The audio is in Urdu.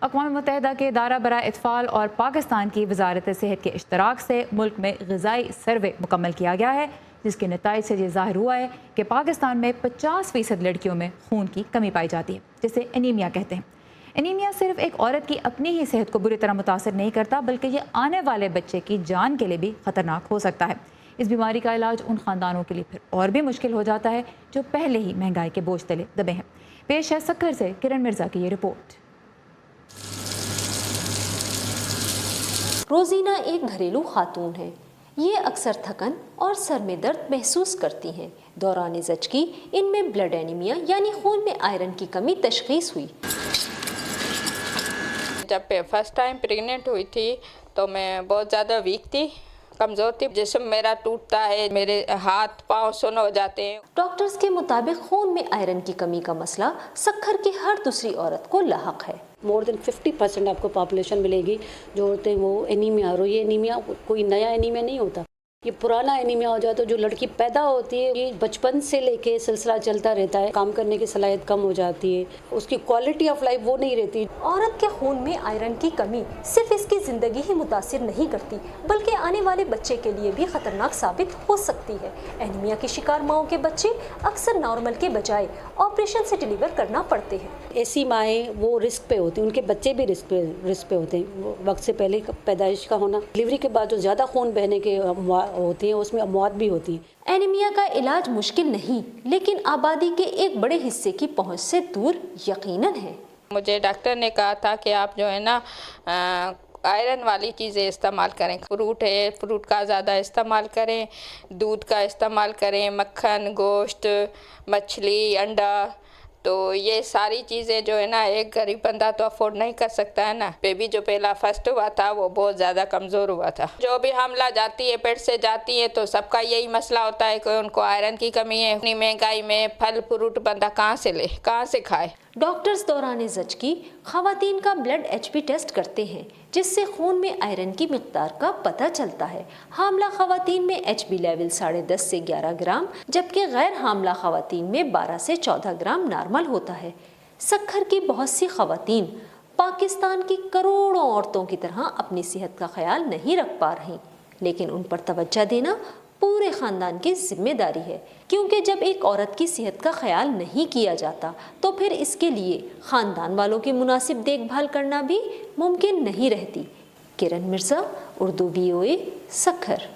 اقوام متحدہ کے ادارہ برائے اطفال اور پاکستان کی وزارت صحت کے اشتراک سے ملک میں غذائی سروے مکمل کیا گیا ہے، جس کے نتائج سے یہ ظاہر ہوا ہے کہ پاکستان میں 50% لڑکیوں میں خون کی کمی پائی جاتی ہے، جسے انیمیا کہتے ہیں۔ انیمیا صرف ایک عورت کی اپنی ہی صحت کو بری طرح متاثر نہیں کرتا، بلکہ یہ آنے والے بچے کی جان کے لیے بھی خطرناک ہو سکتا ہے۔ اس بیماری کا علاج ان خاندانوں کے لیے پھر اور بھی مشکل ہو جاتا ہے جو پہلے ہی مہنگائی کے بوجھ تلے دبے ہیں۔ پیش ہے سکھر سے کرن مرزا کی یہ رپورٹ۔ روزینہ ایک گھریلو خاتون ہے۔ یہ اکثر تھکن اور سر میں درد محسوس کرتی ہیں۔ دوران زچگی ان میں بلڈ اینیمیا یعنی خون میں آئرن کی کمی تشخیص ہوئی۔ جب فرسٹ ٹائم پریگننٹ ہوئی تھی تو میں بہت زیادہ ویک تھی، کمزور تھی، جسم میرا ٹوٹتا ہے، میرے ہاتھ پاؤں سن ہو جاتے ہیں۔ ڈاکٹرز کے مطابق خون میں آئرن کی کمی کا مسئلہ سکھر کی ہر دوسری عورت کو لاحق ہے۔ مور دین 50% آپ کو پاپولیشن ملے گی جو عورتیں وہ انیمیا، اور یہ انیمیا کوئی نیا انیمیا نہیں ہوتا، یہ پرانا انیمیا ہو جاتا ہے۔ جو لڑکی پیدا ہوتی ہے یہ بچپن سے لے کے سلسلہ چلتا رہتا ہے، کام کرنے کی صلاحیت کم ہو جاتی ہے، اس کی کوالٹی آف لائف وہ نہیں رہتی۔ عورت کے خون میں آئرن کی کمی صرف اس کی زندگی ہی متاثر نہیں کرتی بلکہ آنے والے بچے کے لیے بھی خطرناک ثابت ہو سکتی ہے۔ انیمیا کی شکار ماؤں کے بچے اکثر نارمل کے بجائے آپریشن سے ڈیلیور کرنا پڑتے ہیں۔ ایسی مائیں وہ رسک پہ ہوتی ہیں، ان کے بچے بھی رسک پہ ہوتے ہیں۔ وہ وقت سے پہلے پیدائش کا ہونا، ڈلیوری کے بعد جو زیادہ خون بہنے کے ہوتی ہیں اس میں اموات بھی ہوتی ہیں۔ اینیمیا کا علاج مشکل نہیں، لیکن آبادی کے ایک بڑے حصے کی پہنچ سے دور یقیناً ہے۔ مجھے ڈاکٹر نے کہا تھا کہ آپ جو ہے نا آئرن والی چیزیں استعمال کریں، فروٹ ہے، فروٹ کا زیادہ استعمال کریں، دودھ کا استعمال کریں، مکھن، گوشت، مچھلی، انڈا، تو یہ ساری چیزیں جو ہے نا ایک غریب بندہ تو افورڈ نہیں کر سکتا ہے نا۔ بیبی جو پہلا فرسٹ ہوا تھا وہ بہت زیادہ کمزور ہوا تھا۔ جو بھی حاملہ جاتی ہے پیٹ سے جاتی ہے تو سب کا یہی مسئلہ ہوتا ہے کہ ان کو آئرن کی کمی ہے۔ اتنی مہنگائی میں پھل فروٹ بندہ کہاں سے لے، کہاں سے کھائے؟ ڈاکٹرز دوران زچگی خواتین کا بلڈ HP ٹیسٹ کرتے ہیں، جس سے خون میں آئرن کی مقدار کا پتہ چلتا ہے۔ حاملہ خواتین میں HB لیول 10.5 سے 11 گرام، جبکہ غیر حاملہ خواتین میں 12 سے 14 گرام نارمل ہوتا ہے۔ سکھر کی بہت سی خواتین پاکستان کی کروڑوں عورتوں کی طرح اپنی صحت کا خیال نہیں رکھ پا رہی، لیکن ان پر توجہ دینا پورے خاندان کی ذمہ داری ہے، کیونکہ جب ایک عورت کی صحت کا خیال نہیں کیا جاتا تو پھر اس کے لیے خاندان والوں کی مناسب دیکھ بھال کرنا بھی ممکن نہیں رہتی۔ کرن مرزا، اردو VOA، سکھر۔